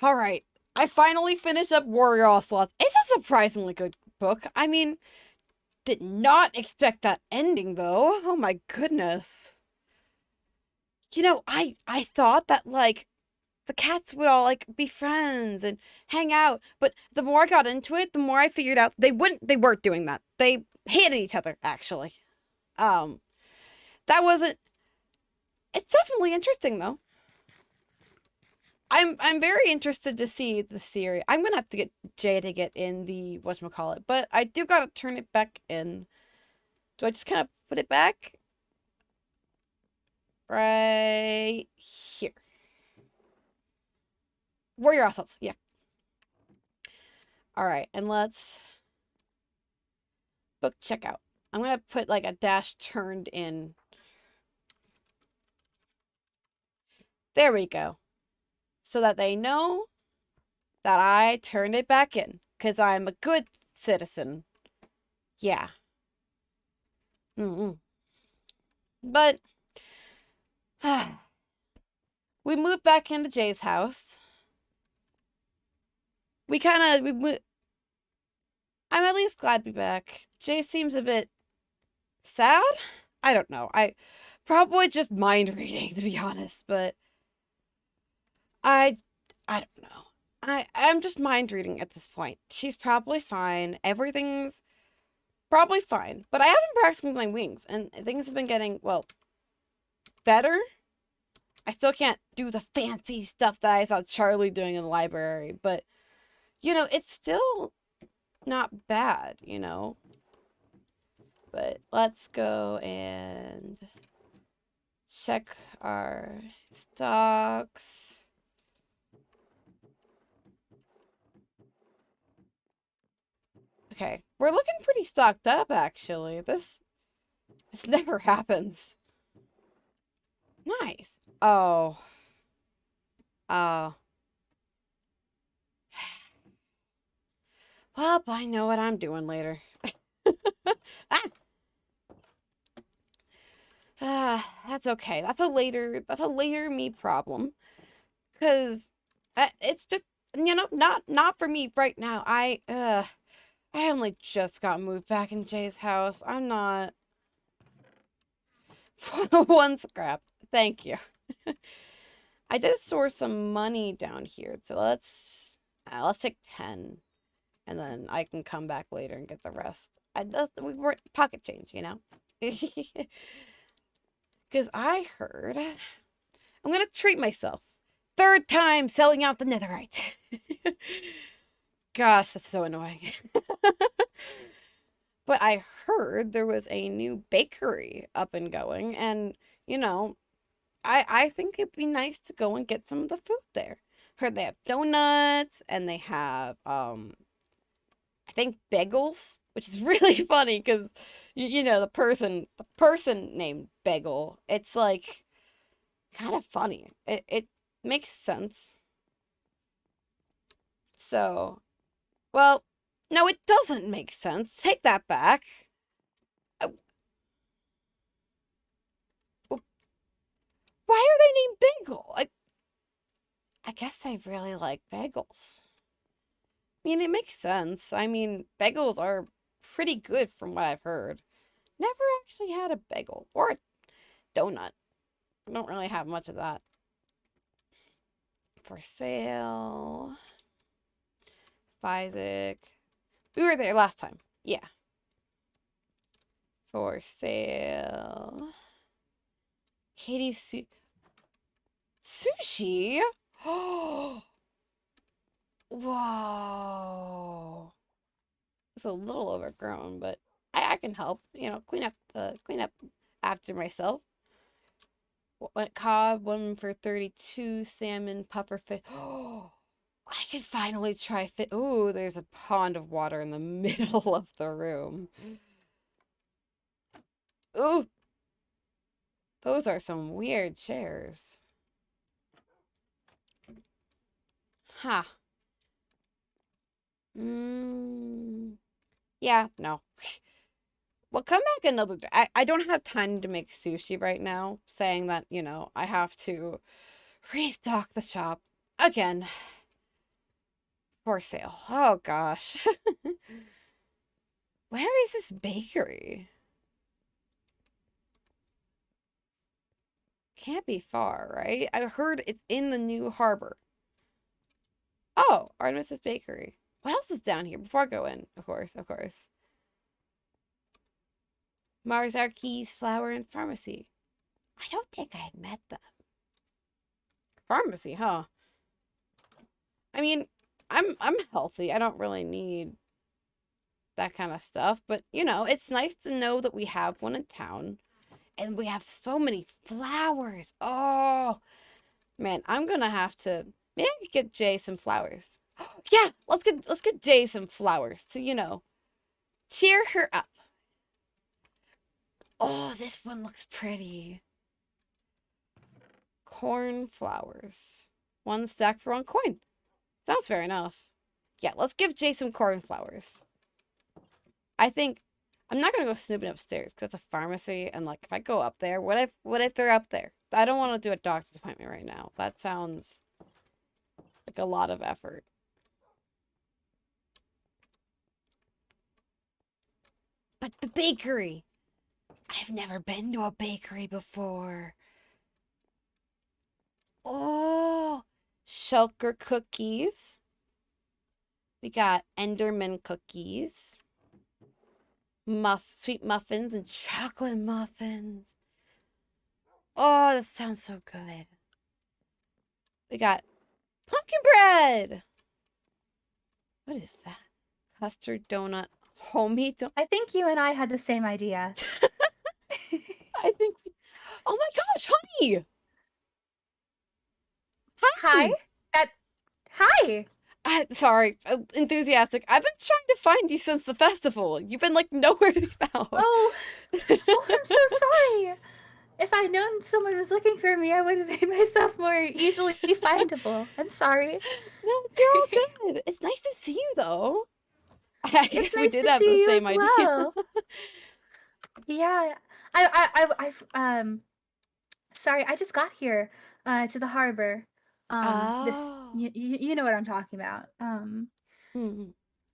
Alright, I finally finished up Warrior Onslaught. It's a surprisingly good book. I mean, did not expect that ending, though. Oh my goodness. I thought that, like, the cats would all, like, be friends and hang out, but the more I got into it, the more I figured out they weren't doing that. They hated each other, actually. Um, that wasn't... It's definitely interesting, though. I'm very interested to see the series. I'm gonna have to get Jay to get in the whatchamacallit, but I do gotta turn it back in. Do I just kind of put it back? Right here. Warrior Assaults, yeah. Alright, and let's book checkout. I'm gonna put like a dash turned in. There we go. So that they know that I turned it back in. Because I'm a good citizen. Yeah. But we moved back into Jay's house. I'm at least glad to be back. Jay seems a bit sad. I don't know. I probably just mind reading, to be honest, but I I don't know. I'm just mind reading at this point. She's probably fine. Everything's probably fine. But I have been practicing my wings and things have been getting, well, better. I still can't do the fancy stuff that I saw Charlie doing in the library, but it's still not bad, But let's go and check our stocks. Okay, we're looking pretty stocked up, actually. This never happens. Nice. Oh. Oh. Well, I know what I'm doing later. That's okay. That's a later me problem. Cause it's just, not for me right now. I only just got moved back in Jay's house. I'm not... One scrap. Thank you. I did store some money down here, so let's take 10. And then I can come back later and get the rest. We weren't pocket change, Because I heard... I'm gonna treat myself. Third time selling out the netherite. Gosh, that's so annoying. But I heard there was a new bakery up and going, and I think it'd be nice to go and get some of the food there. Heard they have donuts and they have I think bagels, which is really funny because the person named Bagel. It's like kind of funny. It makes sense. So, well, no, it doesn't make sense. Take that back. Uh, Why are they named Bagel? I guess they really like bagels. I mean, it makes sense. I mean, bagels are pretty good from what I've heard. Never actually had a bagel or a donut. I don't really have much of that. For sale. Isaac. We were there last time. Yeah. For sale. Katie Sushi? Oh. Whoa. It's a little overgrown, but I can help. Clean up after myself. What cod? One for 32. Salmon, pufferfish. Oh. I can finally try fit. Ooh, there's a pond of water in the middle of the room. Ooh, those are some weird chairs. Huh. Yeah, no. Well, come back another day. I don't have time to make sushi right now, saying that, I have to restock the shop again. For sale. Oh gosh. Where is this bakery? Can't be far, right? I heard it's in the new harbor. Oh, Artemis's Bakery. What else is down here before I go in? Of course, of course. Mars Keys Flower and Pharmacy. I don't think I met them. Pharmacy, huh? I mean, I'm healthy. I don't really need that kind of stuff, but you know, it's nice to know that we have one in town and we have so many flowers. Oh, man, I'm gonna have to maybe I could get Jay some flowers. Yeah, let's get Jay some flowers to, you know, cheer her up. Oh, this one looks pretty. Cornflowers. One stack for one coin. Sounds fair enough. Yeah, let's give Jay some cornflowers. I think I'm not gonna go snooping upstairs because it's a pharmacy, and like if I go up there, what if they're up there? I don't want to do a doctor's appointment right now. That sounds like a lot of effort. But the bakery. I've never been to a bakery before. Oh, Shulker cookies. We got Enderman cookies. Sweet muffins and chocolate muffins. Oh, that sounds so good. We got pumpkin bread. What is that? Custard donut. Homey donut. I think you and I had the same idea. I think. Oh my gosh, honey! Hi. Hi! Hi. Sorry, enthusiastic. I've been trying to find you since the festival. You've been like nowhere to be found. Oh, I'm so sorry. If I'd known someone was looking for me, I would have made myself more easily findable. I'm sorry. No, you're all good. It's nice to see you, though. I It's guess we nice did to have the see you same as idea. well. Yeah. Sorry, I just got here to the harbor. This Oh. you know what I'm talking about. Hmm.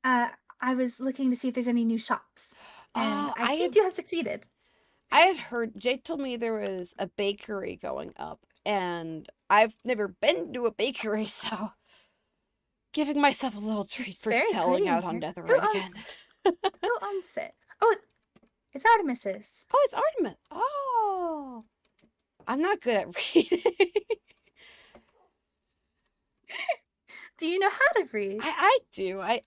Uh, I was looking to see if there's any new shops, and Oh, I seem to have succeeded. I had heard Jay told me there was a bakery going up, and I've never been to a bakery, so giving myself a little treat It's for very selling pretty in out on here. Who Netherite owns again. who owns it? Oh, it's Artemis's. Oh, it's Artemis. Oh, I'm not good at reading. Do you know how to read? I do. I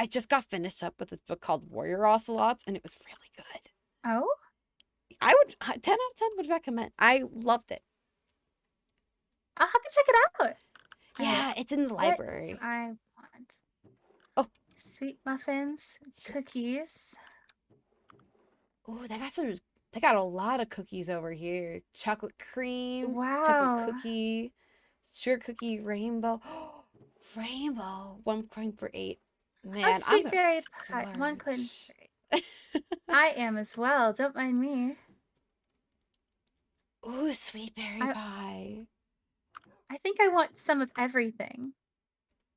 just got finished up with this book called Warrior Ocelots, and it was really good. Oh, I would 10 out of 10 would recommend. I loved it. I'll have to check it out. Yeah, it's in the What do library. I want? Oh, Sweet muffins, cookies. oh, they got a lot of cookies over here. Chocolate cream, chocolate Wow. cookie, sugar cookie, rainbow. Rainbow. One coin for 8. Oh, Man, I'm sweet gonna berry pie. One coin. splurge. I am as well. Don't mind me. Ooh, sweet berry I pie. I think I want some of everything.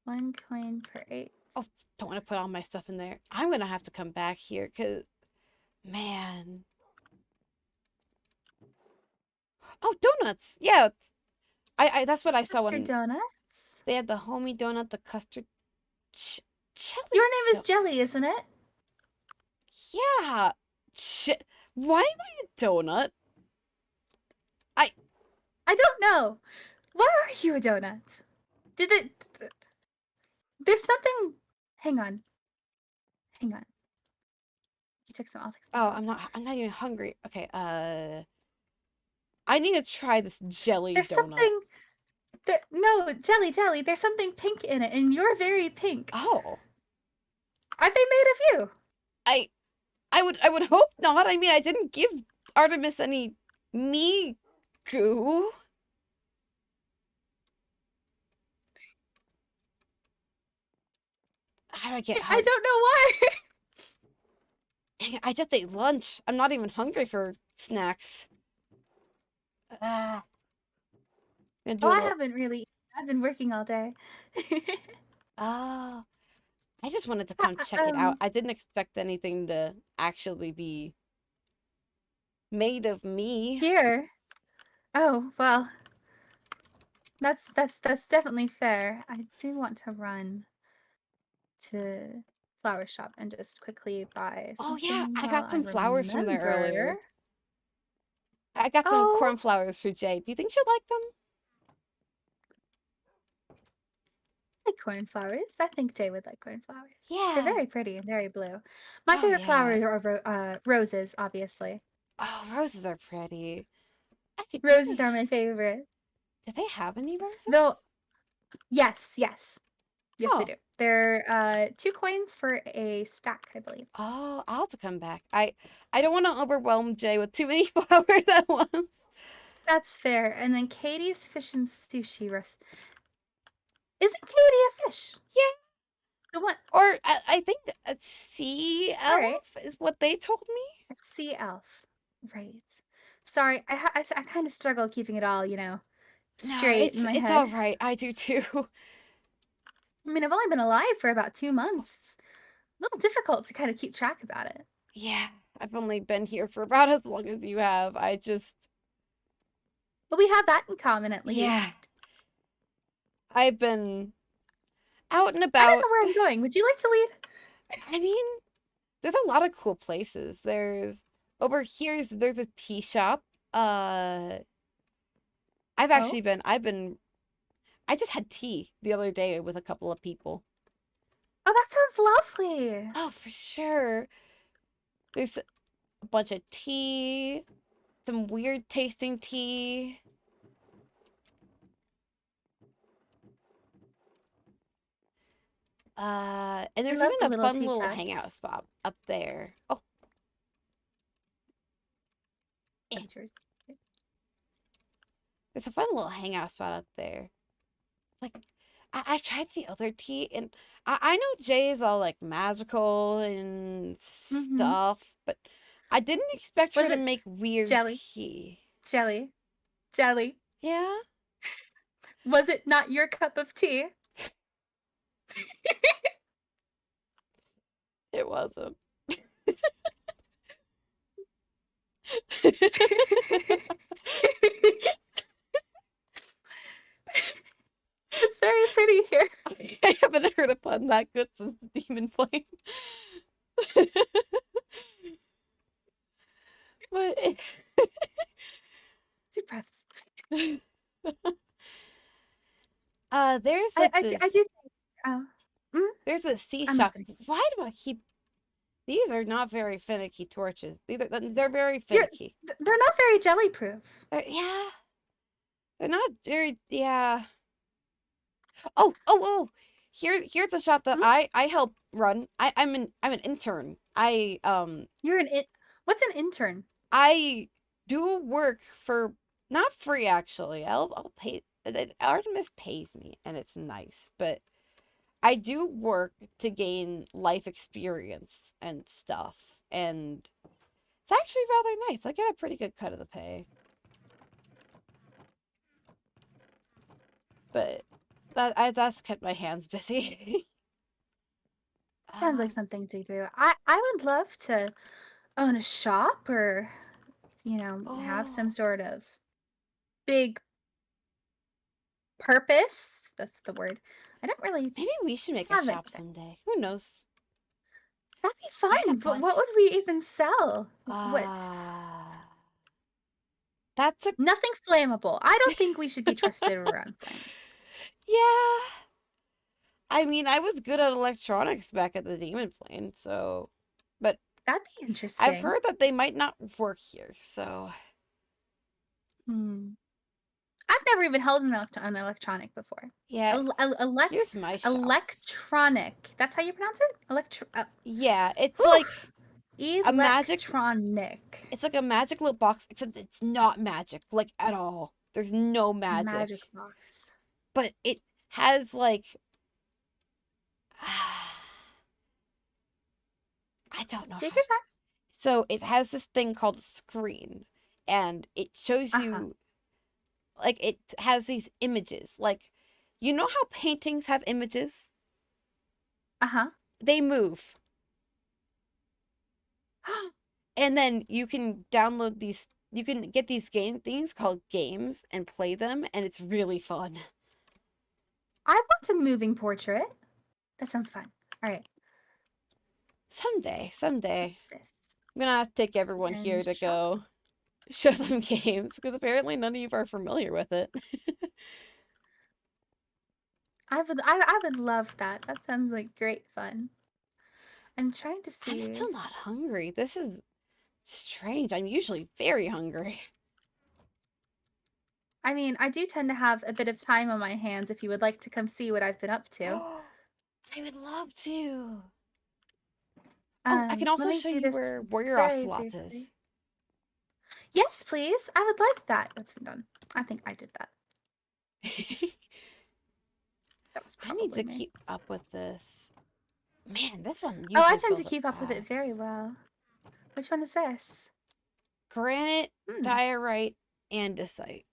1 coin per 8. Oh, don't want to put all my stuff in there. I'm gonna have to come back here because, man. Oh, donuts. Yeah, I that's what I saw Custard when donuts. they had the homey donut, the custard ch jelly. Your name is Jelly, isn't it? Yeah. Why am I a donut? I I don't know. Why are you a donut? Did it? There's something. Hang on. Hang on. You took some. I'll take some. Oh, As well. I'm not even hungry. Okay, I need to try this jelly There's donut. something. No, Jelly. There's something pink in it, and you're very pink. Oh. Are they made of you? I would hope not. I mean, I didn't give Artemis any me goo. How do I get I hungry? don't know why. I just ate lunch. I'm not even hungry for snacks. Uh, Oh, I haven't really. I've been working all day. Oh, I just wanted to Uh, come uh, check it out. Um, I didn't expect anything to actually be made of me. here. Oh, well, that's definitely fair. I do want to run to flower shop and just quickly buy Oh yeah, something I while got I some flowers from there remember. earlier. I got some Oh, cornflowers for Jay. Do you think she'll like them? I like cornflowers. I think Jay would like cornflowers. They're Yeah. very pretty and very blue. My Oh favorite yeah. flowers are roses, obviously. Oh, roses are pretty. Actually, Roses are my favorite. do they have any Though, roses? yes, yes. Yes, they Oh. do. They're 2 coins for a stack, I believe. Oh, I'll have to come back. I don't want to overwhelm Jay with too many flowers at once. That's fair. And then Katie's fish and sushi roast. Isn't Katie a fish? Yeah, The one. or I think a sea All right. elf is what they told me. A sea elf. Right. Sorry, I kind of struggle keeping it all, No, straight in my it's head. all right. I do too. I mean, I've only been alive for about 2 months. It's a little difficult to kind of keep track about it. Yeah, I've only been here for about as long as you have. I just But we have that in common at yeah, least. I've been out and I don't about. know where I'm going. Would you like to lead? I mean, there's a lot of cool places. There's over here. There's a tea shop. Uh, Oh, I just had tea the other day with a couple of people. oh, that sounds lovely. Oh, for sure. There's a bunch of tea, some weird tasting tea. And I there's love even the a little fun little hangout teacups. spot up there. Oh, eh. That's yours. There's a fun little hangout spot up there. Like, I've tried the other tea, and I know Jay is all like magical and Mm-hmm. stuff, but I didn't expect her Was to it make weird jelly? tea. Jelly? Jelly? Yeah, Was it not your cup of tea? it wasn't. It's very pretty here. I haven't heard a pun that good since the Demon Flame. But Deep breaths. there's I, like I, d- I this do think. Oh, mm, there's this sea I'm shop. listening. Why do I keep these are not very finicky torches. They're very You're, finicky. they're not very jelly proof. Yeah, they're not very yeah. Oh. Here's a shop that Mm, I help run. I'm an intern. You're an it. What's an intern? I do work for not free actually. I'll pay Artemis pays me and it's nice, but I do work to gain life experience and stuff, and it's actually rather nice. I get a pretty good cut of the pay. But that's kept my hands busy. Sounds like um, something to do. I would love to own a shop or, have some oh, sort of big purpose. That's the word. I don't really maybe we should make a have shop anything. someday. Who knows? That'd be There's a fun, but what bunch. would we even sell? What? Uh, that's a Nothing flammable. I don't think we should be trusted around flames. yeah. I mean, I was good at electronics back at the Demon Plane, so but That'd be I've interesting. heard that they might not work here, so Hmm. I've never even held an electronic before. yeah. El- el- elect Here's my shop. electronic. That's how you pronounce it? Yeah, it's Whew. like a magic Electronic. it's like a magic little box, except it's not magic, like at all. There's no It's a magic. magic box. But it has like I don't know Take how. your time. So it has this thing called a screen, and it shows Uh-huh. you like it has these images. Like you know how paintings have images? Uh-huh. They move. And then you can download these, you can get these game things called games and play them, and it's really fun. I want a moving portrait. That sounds fun. All right. Someday. What's this? I'm gonna have to take everyone here And to shop. go show them games, because apparently none of you are familiar with it. I would love that. That sounds like great fun. I'm trying to I'm see. still not hungry. This is strange. I'm usually very hungry. I mean, I do tend to have a bit of time on my hands if you would like to come see what I've been up to. I would love to. Oh, I can Let also me show do you this where Warrior very Ocelot briefly. is. Yes, please. I would like that. That's been done. I think I did that. That was I need probably to me. keep up with this. Man, this one Oh, I usually tend to fills up keep up with it very fast. well. Which one is this? Granite, Hmm. diorite, andesite.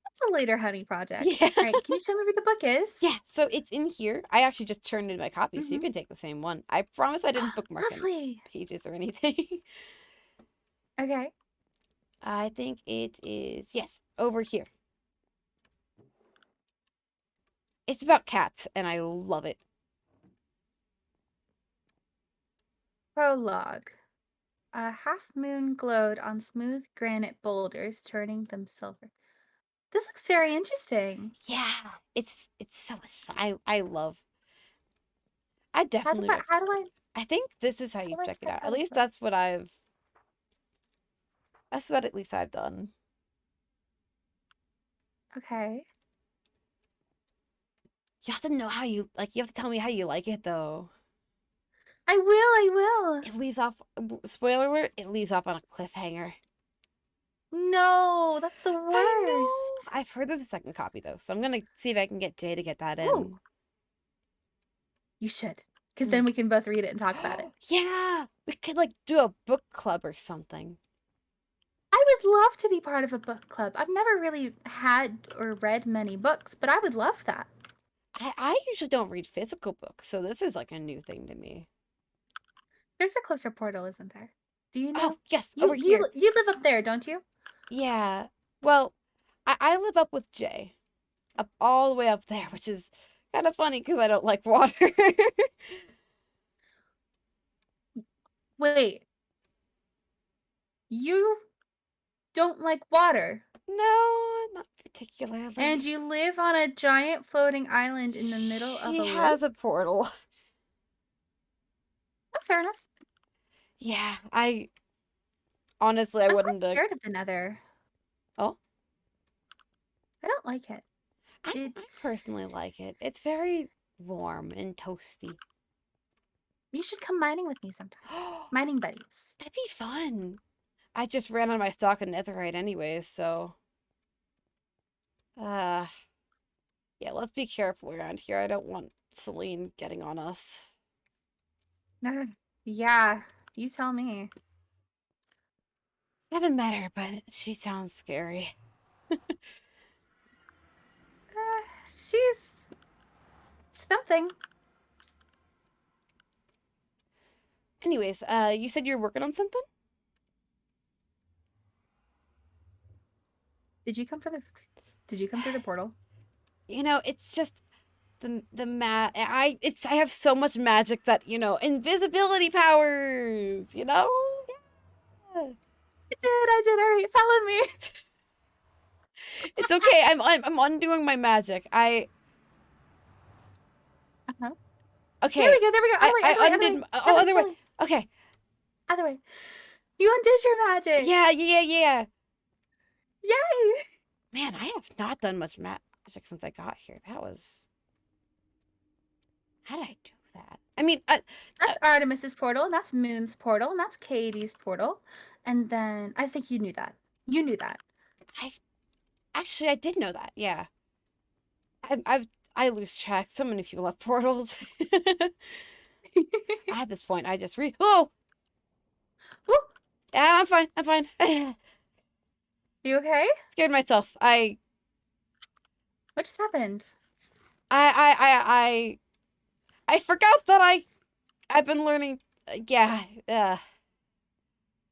That's a later honey project. Yeah. All right, can you show me where the book is? Yeah, so it's in here. I actually just turned in my copy, so you Mm-hmm. can take the same one. I promise I didn't bookmark any Lovely. pages or anything. Okay. I think it is, yes, over here. It's about cats, and I love it. Prologue. A half moon glowed on smooth granite boulders, turning them silver. This looks very interesting. Yeah, it's so much fun. I love. I How do definitely I would. how do I I think this is how how you do I check it check out. At out a least book? that's what I've. That's what at least I've done. Okay. You have to know how you like. You have to tell me how you like it, though. I will. It leaves off. Spoiler alert! It leaves off on a cliffhanger. No, that's the I know. worst. I've heard there's a second copy though, so I'm gonna see if I can get Jay to get that Ooh, in. you should. Because Mm. then we can both read it and talk about it. Yeah, we could like do a book club or something. I would love to be part of a book club. I've never really had or read many books, but I would love that. I usually don't read physical books, so this is like a new thing to me. There's a closer portal, isn't there? Do you Oh know? yes, You over here. you you live up there, don't you? Yeah. Well, I live up with Jay, up all the way up there, which is kind of funny because I don't like water. Wait, you don't like water, No, not and particularly. you live on a giant floating island in the middle of She a has lake? a portal. Oh, fair enough. Yeah, I honestly I I'm quite wouldn't. scared of the Nether. Oh, I don't like it. It I personally like it. It's very warm and toasty. You should come mining with me sometime. Mining buddies. That'd be fun. I just ran out of my stock of netherite anyways, so uh yeah, let's be careful around here. I don't want Celine getting on us. Yeah, you tell me. I haven't met her, but she sounds scary. She's something. Anyways, you said you're working on something? Did you come for the? Did you come through the portal? You know, it's just I have so much magic that, invisibility powers, you know? Yeah. I did. All right, follow me. It's okay. I'm undoing my magic. Uh-huh. There Okay. we go. There we go. Other way. Other I way. Other way. undid oh, Jelly. other way. Jelly. Okay. Other way. You undid your magic. Yeah. Yay! Man, I have not done much magic since I got here. That was How did I do that? I mean, That's Artemis's portal, and that's Moon's portal, and that's Katie's portal, and then I think you knew that. You knew that. I actually I did know that. Yeah. I lose track. So many people have portals. At this point, I just oh, Woo! yeah, I'm fine. You okay? Scared myself. What just happened? I I forgot that I've been learning. Yeah.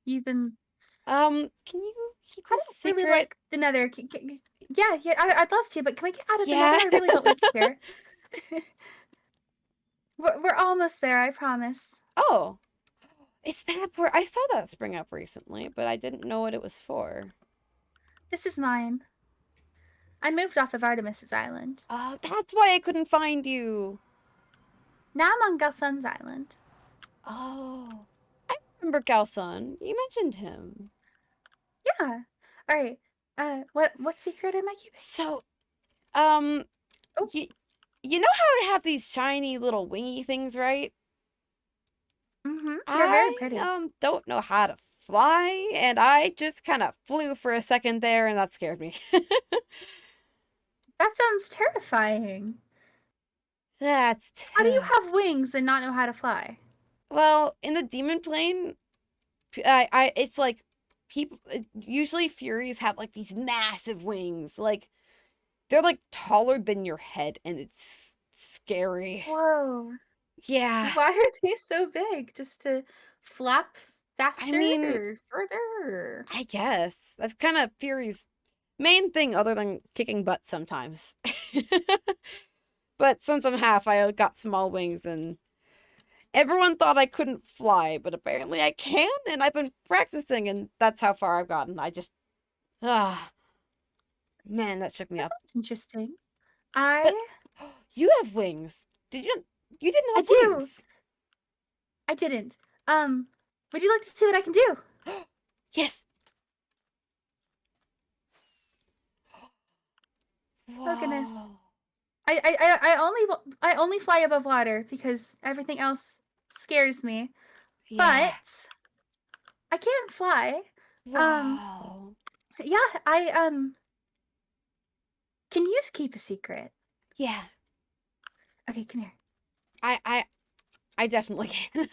You've been. Can you keep I a don't really secret? like the Nether. Yeah, yeah, I'd love to, but can we get out of the Nether? Yeah. I really don't like it here. We're almost there, I promise. Oh, it's that where I saw that spring up recently, but I didn't know what it was for. This is mine. I moved off of Artemis's island. Oh, that's why I couldn't find you. Now I'm on Galsun's island. Oh, I remember Galson. You mentioned him. Yeah. All right. What secret am I keeping? So, um, Oh. you, you know how I have these shiny little wingy things, right? Mm-hmm. They're very I pretty. don't know how to fly, and I just kind of flew for a second there, and that scared me. That sounds terrifying. That's How do you have wings and not know how to fly? well, in the demon plane, it's like people usually furies have like these massive wings, like they're like taller than your head, and it's scary. Whoa. Yeah, Why are they so big? Just to flap I faster mean, or further? I guess that's kind of fury's main thing, other than kicking butt sometimes. But since I'm half, I got small wings, and everyone thought I couldn't fly, but apparently I can, and I've been practicing, and that's how far I've gotten. I just, ah, man, that shook me up. Interesting. But I you have wings. Did you? You didn't I have do. wings. I didn't. Would you like to see what I can do? Yes. Oh goodness. Whoa. I only fly above water because everything else scares me. Yeah. But I can fly. Um Wow. yeah, I can you keep a secret? Yeah. Okay, come here. I I I definitely can.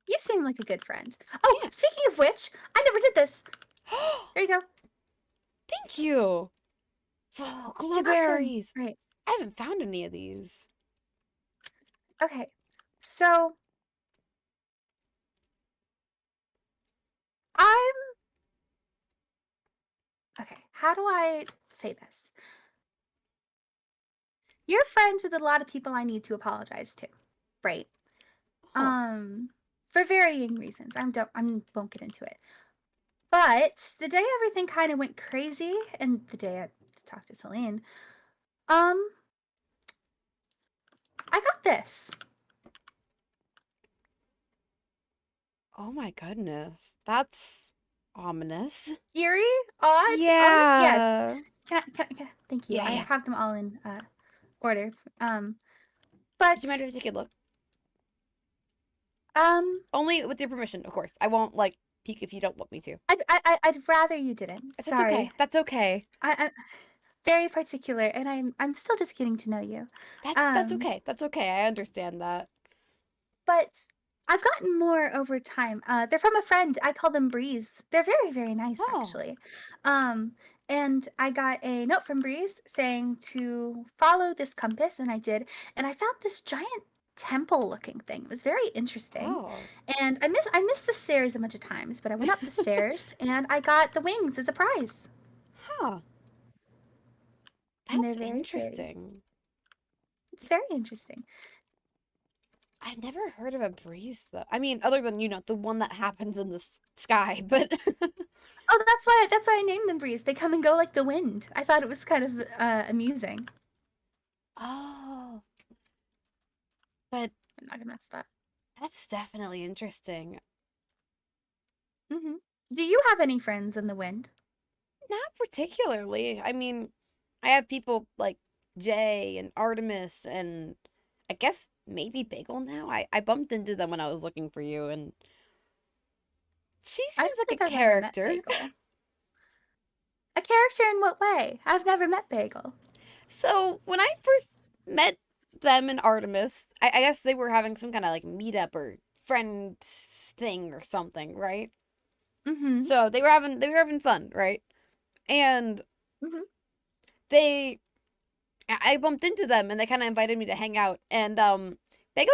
You seem like a good friend. Oh, Yeah. speaking of which, I never did this. There you go. Thank you. Whoa, You're welcome. glowberries. Right. I haven't found any of these. Okay. So I'm okay. How do I say this? You're friends with a lot of people I need to apologize to, right? Oh. For varying reasons. I won't get into it. But the day everything kind of went crazy, and the day I talked to Celine, um, I got this. Oh my goodness. That's ominous. Eerie, odd, ominous. Yes. Yeah. Thank you. Yeah, I yeah. have them all in order. Do you mind But if I take a look? um, Only with your permission, of course. I won't like peek if you don't want me to. I'd rather you didn't. That's okay. Sorry. That's okay. I'm very particular, and I'm still just getting to know you. That's Um, okay. That's okay. I understand that. but I've gotten more over time. They're from a friend. I call them Breeze. They're very, very nice, Oh. actually. Um, and I got a note from Breeze saying to follow this compass, and I did. And I found this giant temple-looking thing. It was very interesting. Oh. And I missed the stairs a bunch of times, but I went up the stairs, and I got the wings as a prize. Huh. And they're That's very pretty. interesting. It's very interesting. I've never heard of a breeze though. I mean, other than, the one that happens in the sky, but Oh, that's why I named them Breeze. They come and go like the wind. I thought it was kind of amusing. oh. But I'm not gonna mess that. that's definitely interesting. Do you have any friends in the wind? Not particularly. I mean, I have people like Jay and Artemis and I guess maybe Bagel now. I bumped into them when I was looking for you, and she I seems don't like think a I've ever met character. Bagel. A character in what way? I've never met Bagel. So when I first met them and Artemis, I guess they were having some kind of like meetup or friend thing or something, right? Mm-hmm. So they were having fun, right? And Mm-hmm. they I bumped into them and they kind of invited me to hang out. And Bagel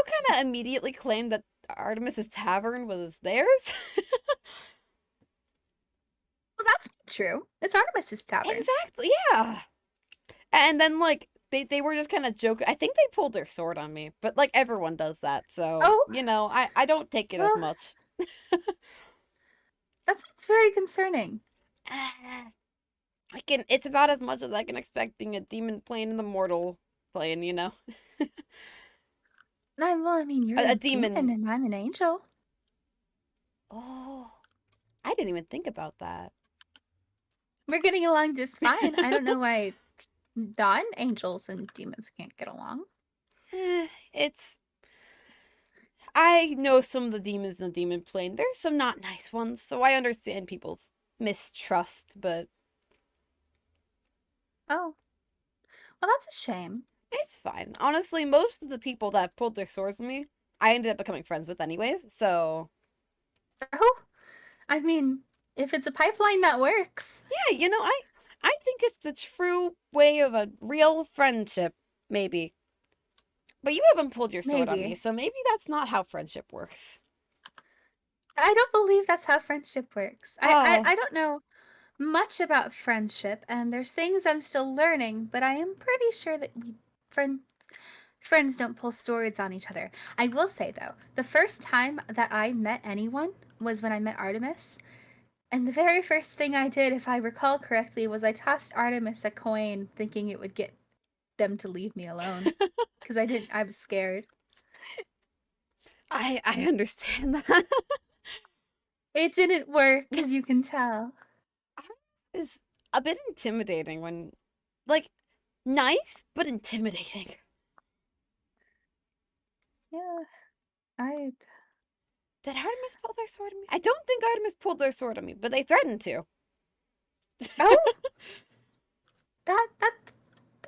kind of immediately claimed that Artemis's Tavern was theirs. Well, that's not true. It's Artemis's tavern. Exactly, yeah. And then like they were just kind of joking. I think they pulled their sword on me, but like everyone does that. So, Oh, you know, I don't take it as well, much. that sounds very concerning. I can it's about as much as I can expect being a demon playing in the mortal plane, you know. Well, I mean, you're A a demon demon. and I'm an angel. Oh, I didn't even think about that. We're getting along just fine. I don't know why non-angels and demons can't get along. It's I know some of the demons in the demon plane. There's some not nice ones, so I understand people's mistrust, but Oh, well, that's a shame. it's fine. Honestly, most of the people that pulled their swords on me, I ended up becoming friends with anyways. So Oh, I mean, if it's a pipeline that works, yeah, you know, I think it's the true way of a real friendship, maybe. But you haven't pulled your sword on me, maybe. so maybe that's not how friendship works. I don't believe that's how friendship works. Oh, I don't know much about friendship, and there's things I'm still learning, but I am pretty sure that friends don't pull swords on each other. I will say though, the first time that I met anyone was when I met Artemis, and the very first thing I did, if I recall correctly, was I tossed Artemis a coin thinking it would get them to leave me alone because I was scared. I understand that. It didn't work, as you can tell. Is a bit intimidating when, like, nice but intimidating. Yeah, I Did Artemis pull their sword on me? I don't think Artemis pulled their sword on me, but they threatened to. Oh, that that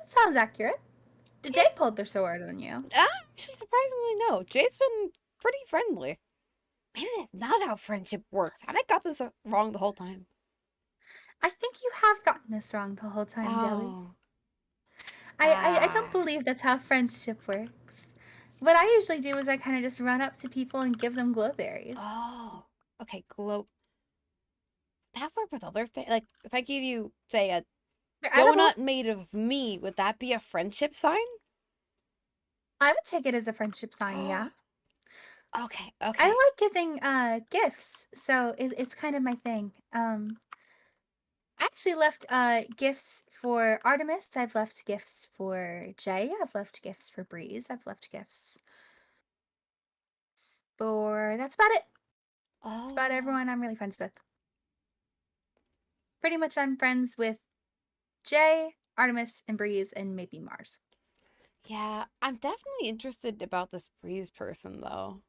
sounds accurate. Did Yeah, Jay pull their sword on you? actually, surprisingly, no. Jade's been pretty friendly. Maybe that's not how friendship works. Have I got this wrong the whole time? I think you have gotten this wrong the whole time, Jelly. Oh. I don't Ah. believe that's how friendship works. What I usually do is I kind of just run up to people and give them glowberries. Oh. Okay, glow. That work with other things? Like, if I give you, say, a They're edible. donut made of me, would that be a friendship sign? I would take it as a friendship sign, yeah. Okay, I okay. like giving gifts, so it's kind of my thing. I actually left gifts for Artemis. I've left gifts for Jay. I've left gifts for Breeze. I've left gifts for that's about it. That's about Oh. everyone I'm really friends with. Pretty much I'm friends with Jay, Artemis, and Breeze, and maybe Mars. Yeah, I'm definitely interested about this Breeze person, though.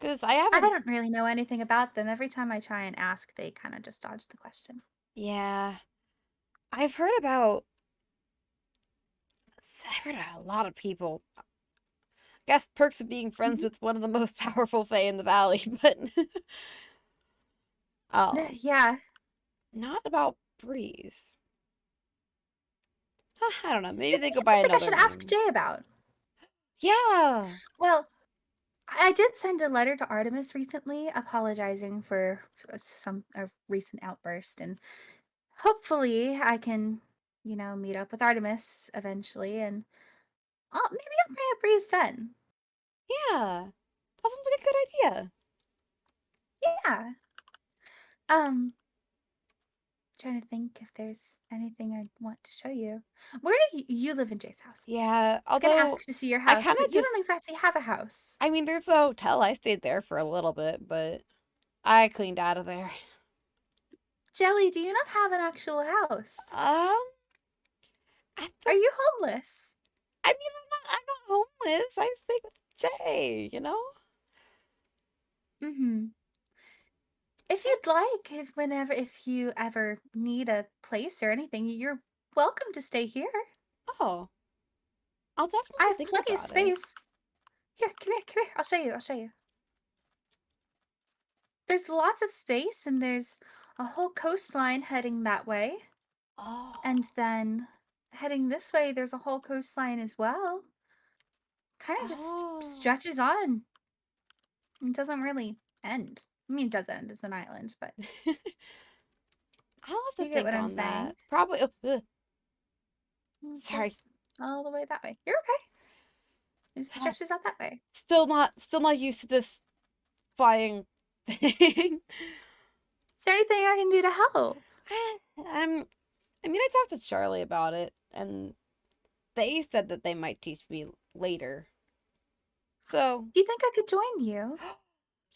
Because I I haven't. don't really know anything about them. Every time I try and ask, they kind of just dodge the question. Yeah. I've heard about. I've heard about a lot of people. I guess perks of being friends Mhm. with one of the most powerful Fae in the valley, but. um, Yeah, not about Breeze. I don't know. Maybe maybe they go it's by something I another should ask name. Jay about. Yeah. Well, I did send a letter to Artemis recently apologizing for some a recent outburst, and hopefully I can, meet up with Artemis eventually, and maybe I'll bring up Breeze then. Yeah. That sounds like a good idea. Yeah. Um, Trying to think if there's anything I'd want to show you. Where do you live in Jay's house? Yeah. I was gonna Although, ask to see your I house, kind but of you don't just. exactly have a house. I mean, there's the hotel. I stayed there for a little bit, but I cleaned out of there. Jelly, do you not have an actual house? Um, at the Are you homeless? I mean, I'm not homeless. I stay with Jay, you know? Mm-hmm. If I, you'd like, if you ever need a place or anything, you're welcome to stay here. oh, I'll I definitely have think plenty of about it. space. Here, come here, come here. I'll show you. I'll show you. There's lots of space and there's a whole coastline heading that way. Oh, And then heading this way, there's a whole coastline as well. Kind of just Oh. stretches on. It doesn't really end. I mean, it does end. It's an island, but I'll have to you get what think I'm on saying. that. Probably. Oh, ugh, It sorry. goes all the way that way. You're okay. It stretches out that way. Still not used to this flying thing. Is there anything I can do to help? I'm. I mean, I talked to Charlie about it, and they said that they might teach me later. So, Do you think I could join you?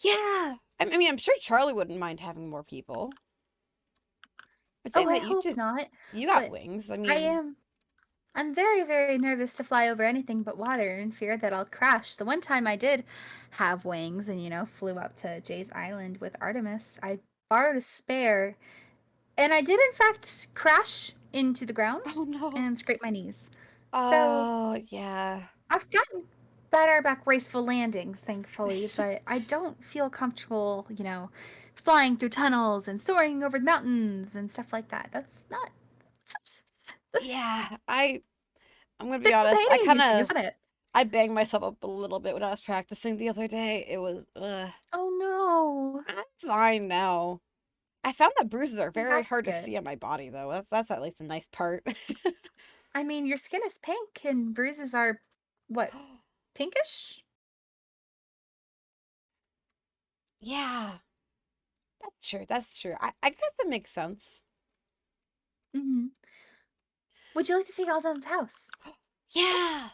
yeah. I mean, I'm sure Charlie wouldn't mind having more people. But Oh, saying I that hope not. you got But wings. I I mean, am. I'm very, very nervous to fly over anything but water in fear that I'll crash. The one time I did have wings and, flew up to Jay's Island with Artemis, I borrowed a spare and I did, in fact, crash into the ground oh no. and scrape my knees. So Oh, yeah. I've gotten better about graceful landings, thankfully, but I don't feel comfortable, flying through tunnels and soaring over mountains and stuff like that. That's not. Yeah, I'm gonna be Bit honest. pain inducing, isn't it? I banged myself up a little bit when I was practicing the other day. It was Oh no. I'm fine now. I found that bruises are very That's hard to good. see on my body though. That's at least a nice part. I mean, your skin is pink and bruises are what? Pinkish? Yeah, that's true. That's true. I guess that makes sense. Hmm. Would you like to see Alden's house? Yeah.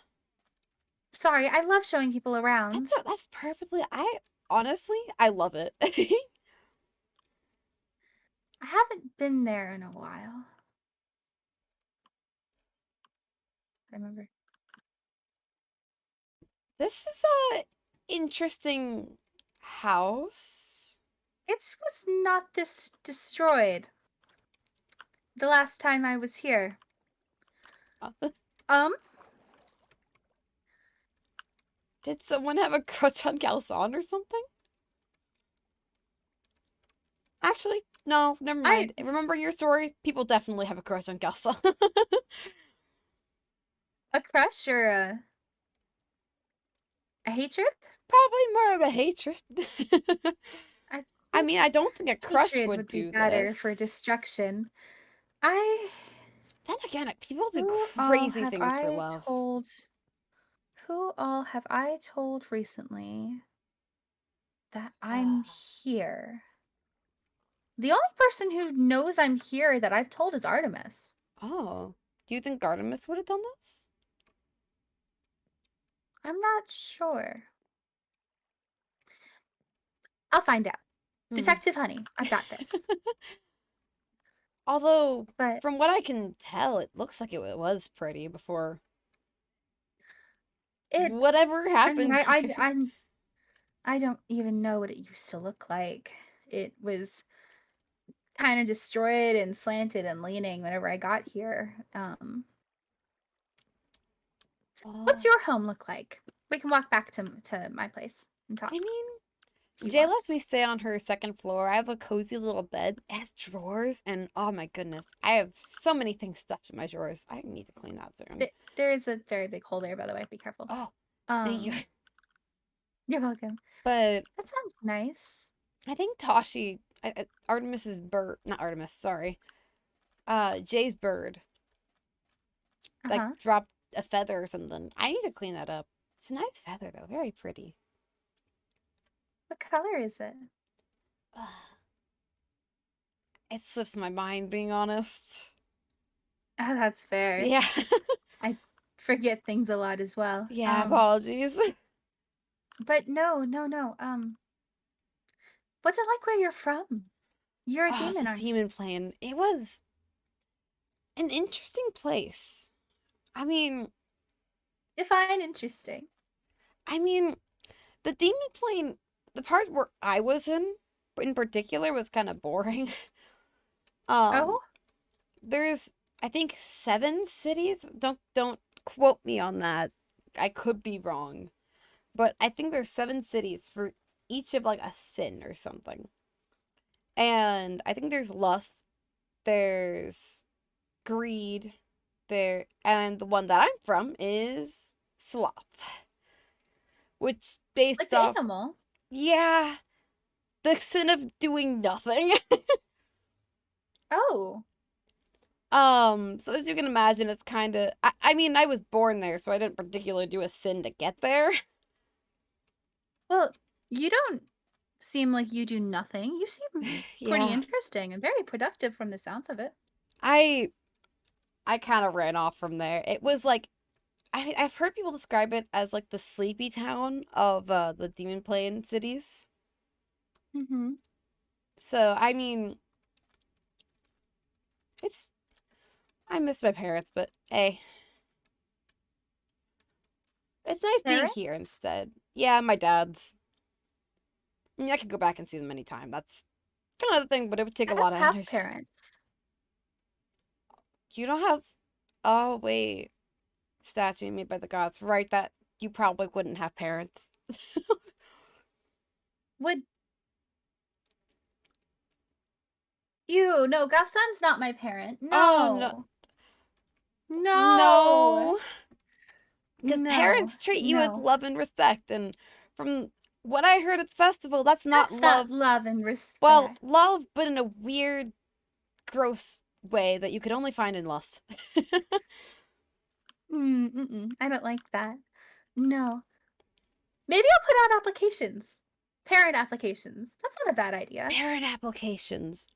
Sorry, I love showing people around. That's perfectly I honestly I love it. I haven't been there in a while. I remember. This is a interesting house. It was not this destroyed the last time I was here. Uh, Um, Did someone have a crush on Calzone or something? Actually, no, never I mind. Remembering your story, people definitely have a crush on Calzone. a crush or a hatred? Probably more of a hatred. I I think mean, I don't think a crush hatred would would be do better for this. destruction. I Then again, people do who all crazy have things for I love. told Who all have I told recently that I'm here? The only person who knows I'm here that I've told is Artemis. Oh, do you think Artemis would have done this? I'm not sure. I'll find out. Hmm. Detective Honey, I've got this. Although, But from what I can tell, it looks like it was pretty before it, whatever I mean, happened I, I, here. I'm, I don't even know what it used to look like. It was kind of destroyed and slanted and leaning whenever I got here. What's Oh, your home look like? We can walk back to my place and I talk mean, if you Jay want. lets me stay on her second floor. I have a cozy little bed. It has drawers, and oh my goodness, I have so many things stuffed in my drawers. I need to clean that soon. There is a very big hole there, by the way. Be careful. Oh, thank you. Um, you're welcome. But That sounds nice. I think Artemis's bird, not Artemis, sorry, Jay's bird, like Uh-huh. dropped a feather or something. I need to clean that up. It's a nice feather though, very pretty. What color is it? It slips my mind, being honest. Oh, that's fair. Yeah, I forget things a lot as well. yeah. Apologies. But no, no, no. What's it like where you're from? You're a Oh, demon, the aren't you? demon plane. It was an interesting place. I mean, Define interesting. I mean, the demon plane, the part where I was in particular, was kind of boring. Um, Oh, there's I think 7 cities. Don't quote me on that. I could be wrong, but I think there's 7 cities for each of like a sin or something. And I think there's lust, there's greed, and the one that I'm from is sloth, which Like based the off, animal. yeah, the sin of doing nothing. Oh. So as you can imagine, it's kind of, I mean, I was born there, so I didn't particularly do a sin to get there. Well, you don't seem like you do nothing. You seem pretty Yeah. interesting and very productive from the sounds of it. I I kind of ran off from there. It was like I've heard people describe it as like the sleepy town of the Demon Plain cities. Mm-hmm. So I mean, it's I miss my parents, but hey, it's nice being here Parents? instead. Yeah, my dad's. I mean, I could go back and see them anytime. That's kind of the thing, but it would take I a lot don't of have energy. parents. You don't have. Oh wait, statue made by the gods. Right, that you probably wouldn't have parents. Would you? No, Gaston's not my parent. Oh no, No. No. no. Because No. parents treat you with No. love and respect, and from what I heard at the festival, that's not That's not love. love and Well, respect. love, but in a weird, gross way that you could only find in lust. I don't like that. No. Maybe I'll put out applications. Parent applications. That's not a bad idea. Parent applications.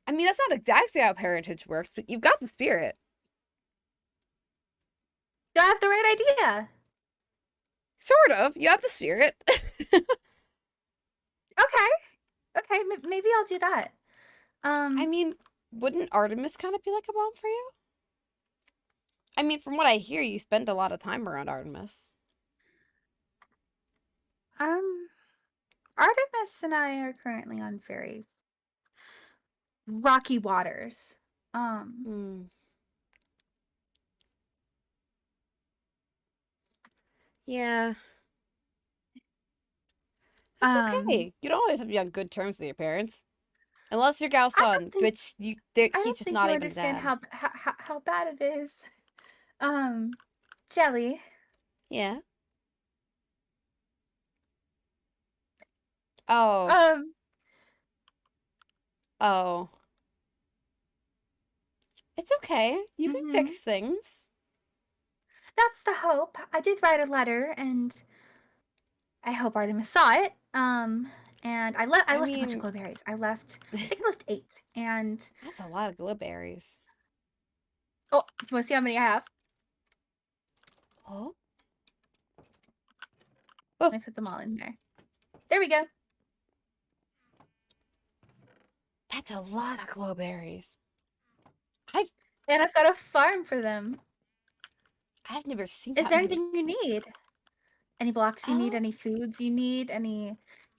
I mean, that's not exactly how parentage works, but you've got the spirit. Do I have the right idea? Sort of. You have the spirit. Okay. Okay, maybe I'll do that. I mean, wouldn't Artemis kind of be like a mom for you? I mean, from what I hear, you spend a lot of time around Artemis. um, Artemis and I are currently on very rocky waters. Um, Hmm. Yeah. That's um, okay. You don't always have to be on good terms with your parents. Unless you're Gao's I don't son, think which I he's don't just think not you even a understand dad. how bad it is. Um, Jelly. Yeah. Oh. Um, Oh. It's okay. You can mhm. fix things. That's the hope. I did write a letter, and I hope Artemis saw it. And I I left a bunch of mean, glowberries. I think I left 8. And that's a lot of glowberries. oh, you want to see how many I have? Oh. Oh, Let me put them all in there. There we go. that's a lot of glowberries. I've And I've got a farm for them. I've never seen Is that there many. anything you need? Any blocks you need? Oh, Any foods you need? Any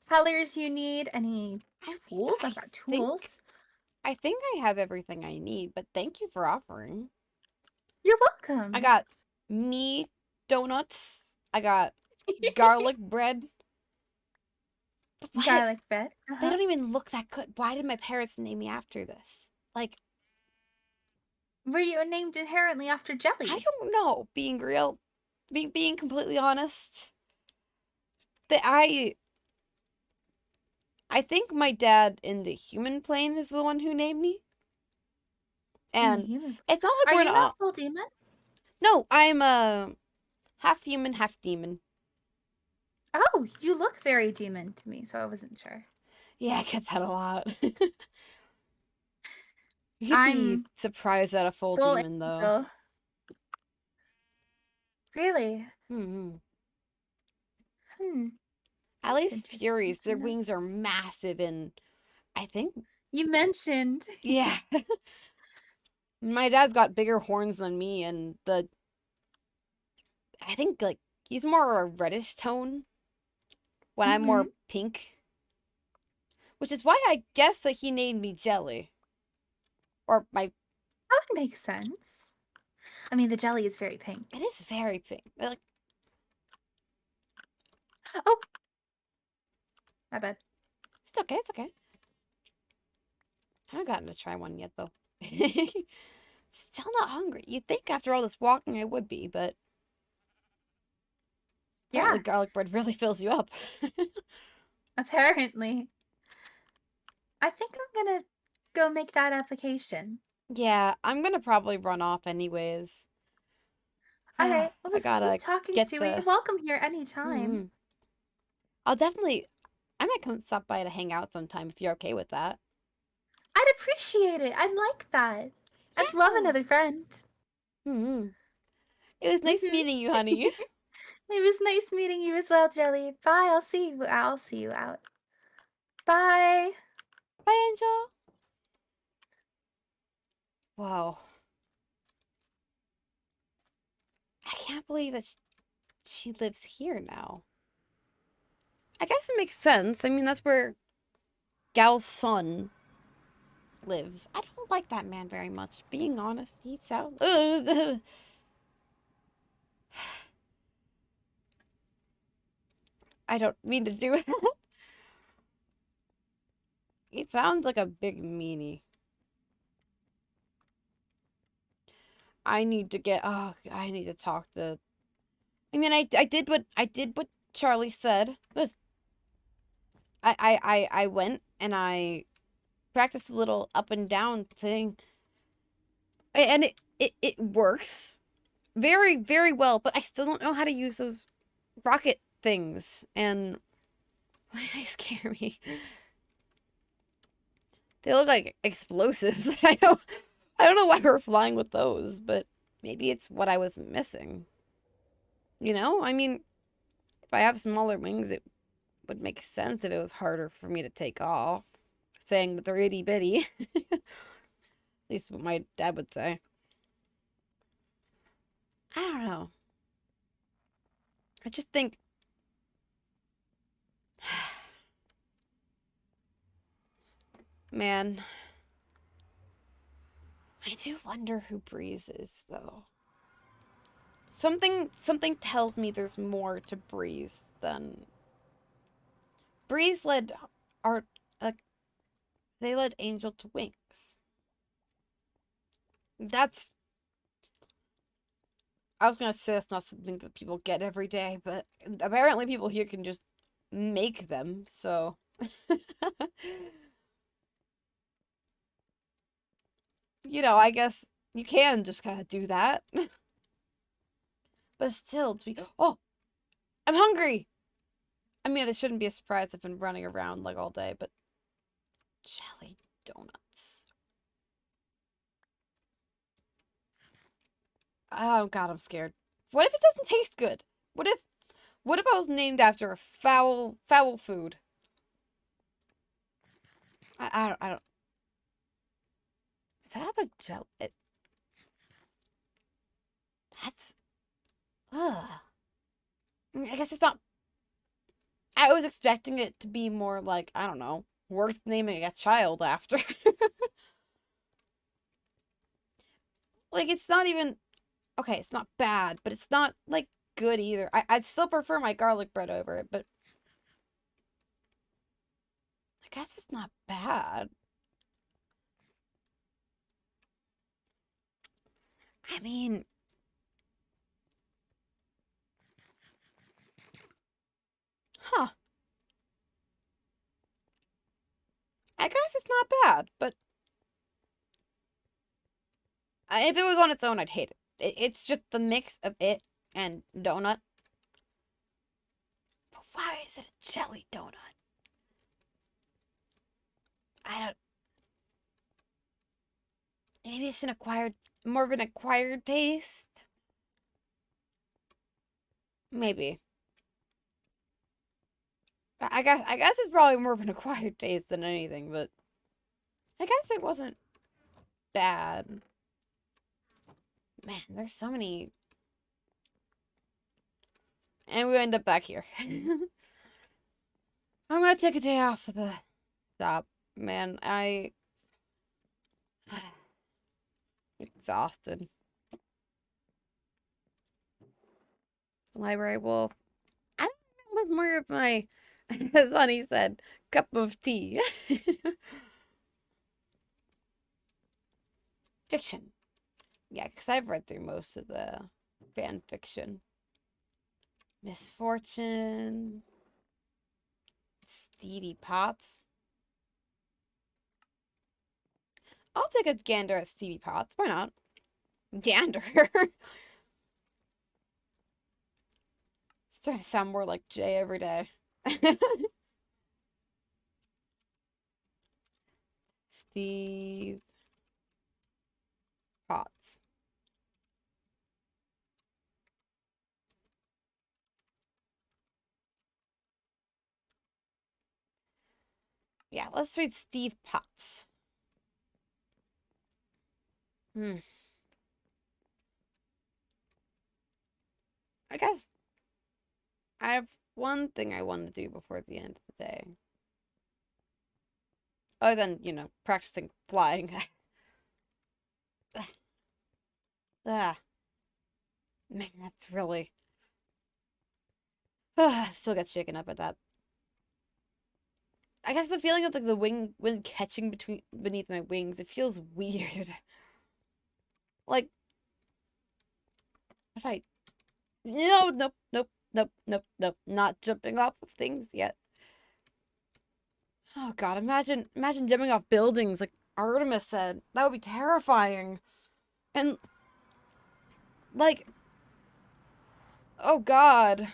colors you need? Any I mean, tools? I've got think tools. I think I have everything I need, but thank you for offering. You're I welcome. got me donuts. I got garlic bread. But why Garlic bread. they Uh-huh. don't even look that good. Why did my parents name me after this? Like, Were you named inherently after I jelly? don't know. Being real, being completely honest, that I think my dad in the human plane is the one who named me, In the and human. it's not like Are we're you not. not full demon? No, I'm half human, half demon. Oh, you look very demon to me, so I wasn't sure. Yeah, I get that a lot. You'd be I'm surprised at a full full demon, though. angel. Really? Hmm. Hmm. At That's least interesting Furies, to their know. wings are massive, and I think, You mentioned. yeah, my dad's got bigger horns than me, and I think like he's more a reddish tone when I'm Mm-hmm. more pink, which is why I guess that he named me Jelly, or my. That would make sense. I mean, the jelly is very It pink. is very pink. Like, Oh, my bad. it's okay. It's okay. I haven't gotten to try one yet, though. Still not hungry. You'd think after all this walking I would be, but apparently Yeah, garlic bread really fills you up. apparently. I think I'm gonna go make that application. Yeah, I'm gonna probably run off anyways. All right. Well, it I was great gotta talking get to you. the. You're welcome here anytime. Mhm. I'll definitely. I might come stop by to hang out sometime if you're okay with that. I'd appreciate it. I'd like that. I'd love Yeah. another friend. Hmm. It was nice Mm-hmm. meeting you, honey. It was nice meeting you as well, Jelly. Bye. I'll see you. I'll see you out. Bye. Bye, Angel. Wow. I can't believe that she lives here now. I guess it makes sense. I mean, that's where Gal's son lives. I don't like that man very much. Being honest, he sounds. I don't mean to do it. He sounds like a big meanie. I need to get. Oh, I need to talk to. I mean, I did what Charlie said. I went and I practiced a little up and down thing, and it works very very well. But I still don't know how to use those rocket things, and they scare me. They look like explosives. I don't know why we're flying with those, but maybe it's what I was missing. I mean, if I have smaller wings, it would make sense if it was harder for me to take off. Saying that they're itty bitty. At least what my dad would say. I don't know. I just think, man, I do wonder who Breeze is, though. Something tells me there's more to Breeze than Breeze led our uh, they led Angel to Wings. That's I was gonna say that's not something that people get every day, but apparently people here can just make them. So, I guess you can just kind of do that. But still, to be I'm hungry. I mean, it shouldn't be a surprise. I've been running around like all day, but jelly donuts. Oh God, I'm scared. What if it doesn't taste good? What if I was named after a foul food? I don't. Is that the gel? That's ugh. I guess it's not. I was expecting it to be more like I don't know, worth naming a child after. Like it's not even okay. It's not bad, but it's not like good either. I'd still prefer my garlic bread over it, but I guess it's not bad. I mean, huh? I guess it's not bad, but if it was on its own, I'd hate it. It's just the mix of it and donut. But why is it a jelly donut? I don't. Maybe it's more of an acquired taste. Maybe. I guess it's probably more of an acquired taste than anything, but I guess it wasn't bad. Man, there's so many, and we end up back here. I'm gonna take a day off of the stop. Man, exhausted. Library wolf. I don't know. It was more of my, as Sonny said, cup of tea. Fiction. Yeah, because I've read through most of the fan fiction. Misfortune. Stevie Potts. I'll take a gander at Stevie Potts. Why not? Gander. Starting to sound more like Jay every day. Steve Potts. Yeah, let's read Steve Potts. Hmm. I guess I have one thing I want to do before the end of the day. Other than, practicing flying. Ah, man, that's really. Still get shaken up at that. I guess the feeling of like the wind catching beneath my wings, it feels weird. Like if I no, nope, nope, nope, nope, nope, not jumping off of things yet. Oh god, imagine jumping off buildings like Artemis said. That would be terrifying. And like, oh god.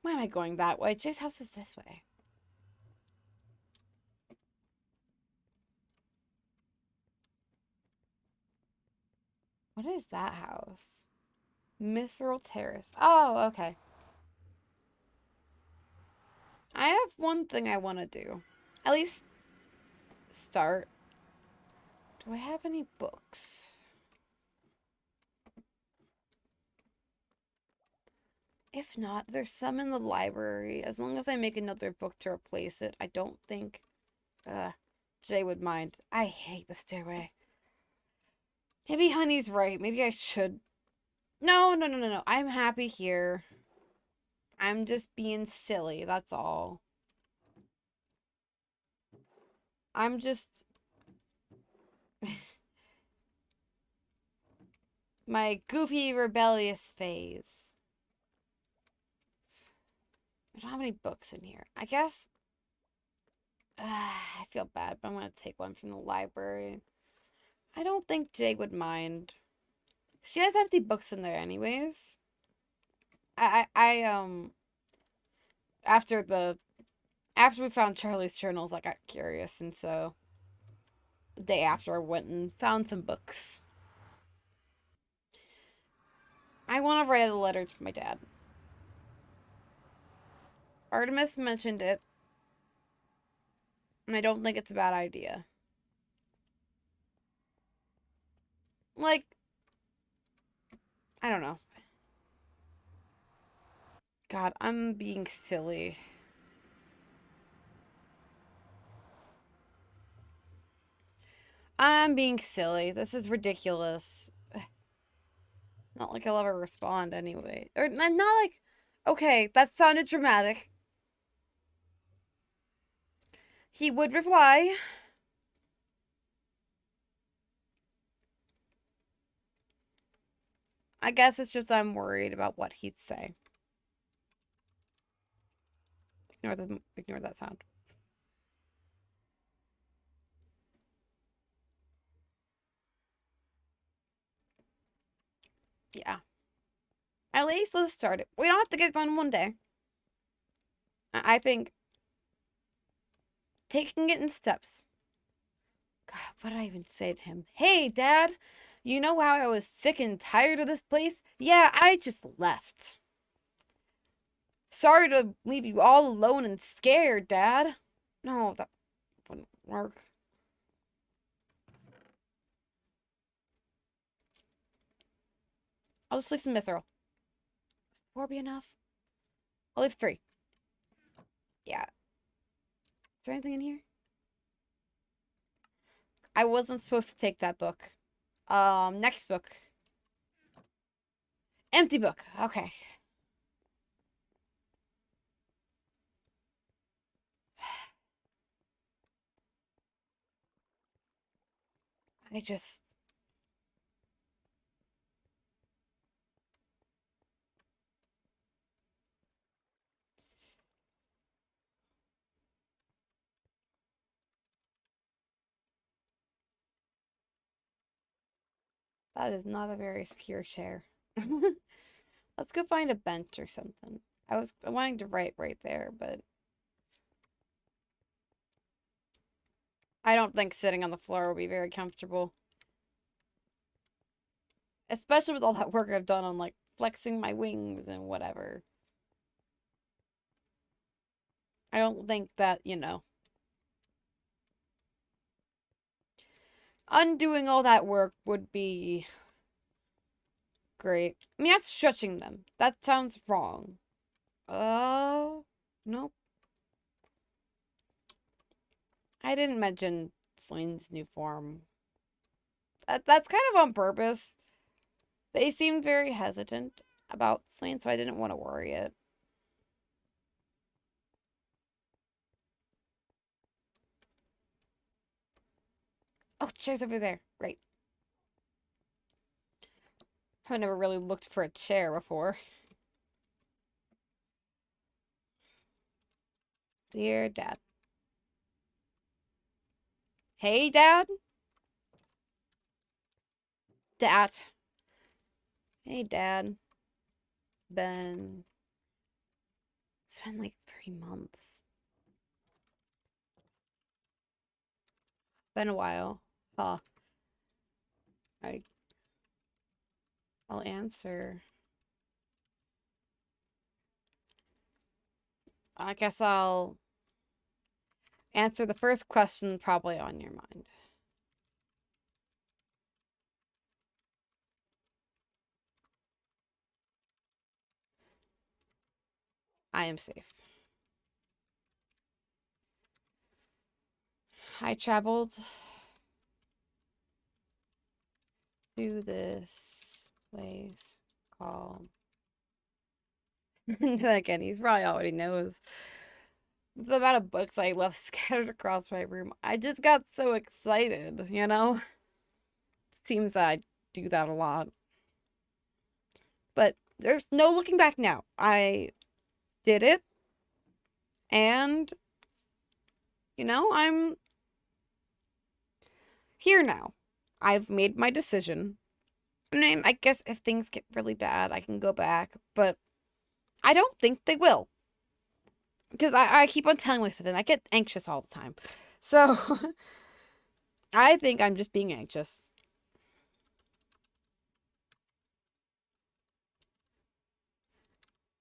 Why am I going that way? Jay's house is this way. What is that house? Mythrill Terrace. Oh, okay. I have one thing I want to do. At least start. Do I have any books? If not, there's some in the library. As long as I make another book to replace it, I don't think Jay would mind. I hate the stairway. Maybe Honey's right. Maybe I should. No, no, no, no, no. I'm happy here. I'm just being silly. That's all. I'm just my goofy, rebellious phase. I don't have any books in here. I guess. I feel bad, but I'm going to take one from the library. I don't think Jay would mind. She has empty books in there, anyways. I after the after we found Charlie's journals, I got curious, and so the day after I went and found some books. I want to write a letter to my dad. Artemis mentioned it, and I don't think it's a bad idea. Like, I don't know. God, I'm being silly. I'm being silly. This is ridiculous. Not like I'll ever respond anyway. Or not like, okay, that sounded dramatic. He would reply. I guess it's just I'm worried about what he'd say. Ignore that sound. Yeah. At least let's start it. We don't have to get it done one day. I think taking it in steps. God, what did I even say to him? Hey, Dad, you know how I was sick and tired of this place? Yeah, I just left. Sorry to leave you all alone and scared, Dad. No, that wouldn't work. I'll just leave some mithril. 4 be enough? I'll leave 3. Yeah. Is there anything in here? I wasn't supposed to take that book. Next book. Empty book. Okay. I just. That is not a very secure chair. Let's go find a bench or something. I was wanting to write right there, but I don't think sitting on the floor will be very comfortable. Especially with all that work I've done on like flexing my wings and whatever. I don't think that, undoing all that work would be great. I mean, that's stretching them. That sounds wrong. Oh, nope. I didn't mention Slane's new form. That's kind of on purpose. They seemed very hesitant about Slane, so I didn't want to worry it. Oh, chair's over there. Right. I've never really looked for a chair before. Dear Dad. Hey, Dad? Dad. Hey, Dad. Ben. It's been like 3 months. Been a while. Huh. I, I'll answer. I guess I'll answer the first question probably on your mind. I am safe. I traveled to this place called. Again, he's probably already knows the amount of books I left scattered across my room. I just got so excited. Seems that I do that a lot. But there's no looking back now. I did it. And, I'm here now. I've made my decision. And I guess if things get really bad, I can go back. But I don't think they will. Because I keep on telling myself, and I get anxious all the time. So I think I'm just being anxious.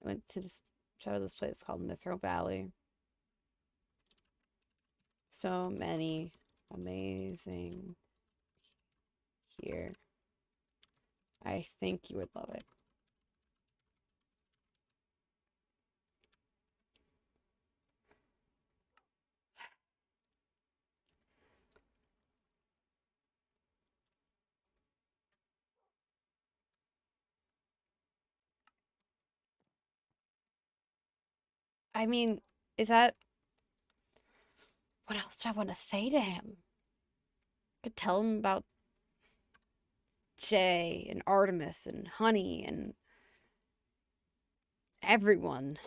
I went to this place called Mythrill Valley. So many amazing here. I think you would love it. I mean, is that what else do I want to say to him? Could tell him about Jay and Artemis and Honey and everyone.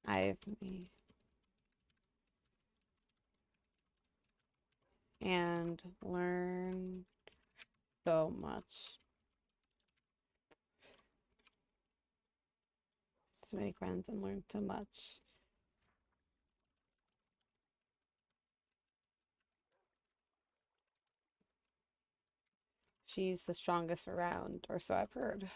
I me and learn so much. So many friends and learned so much. She's the strongest around, or so I've heard.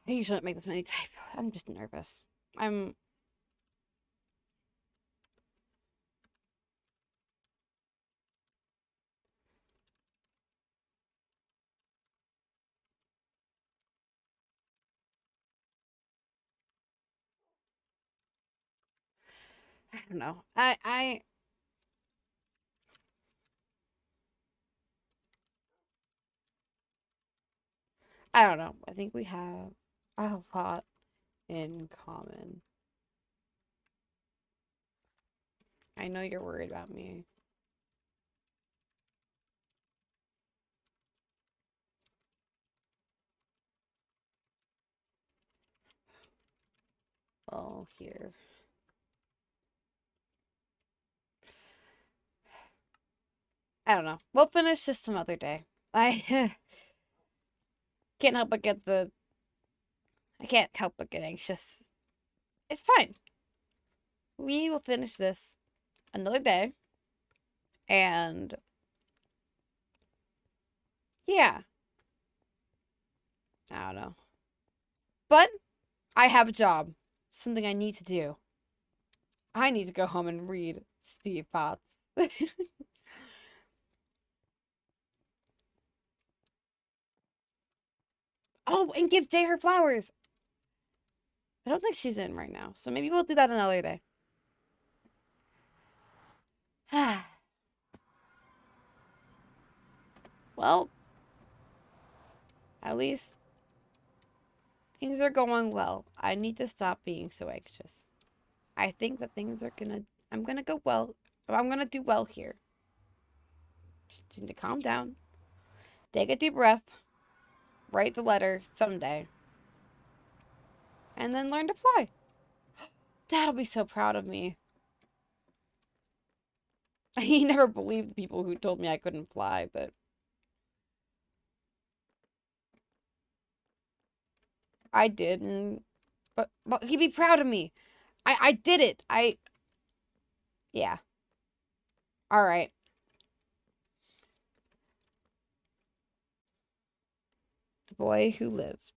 I usually don't make this many type. I'm just nervous. I'm I don't know. I don't know. I think we have a lot in common. I know you're worried about me. Oh, here. I don't know. We'll finish this some other day. I can't help but get the. I can't help but get anxious. It's fine. We will finish this another day. And yeah, I don't know. But I have a job. Something I need to do. I need to go home and read Steve Potts. Oh, and give Jay her flowers. I don't think she's in right now. So maybe we'll do that another day. Well, at least things are going well. I need to stop being so anxious. I think that I'm gonna go well. I'm gonna do well here. Just need to calm down, take a deep breath, write the letter someday, and then learn to fly. Dad'll be so proud of me. He never believed the people who told me I couldn't fly, but I did, and but he'd be proud of me. I did it. Yeah. All right. The boy who lived.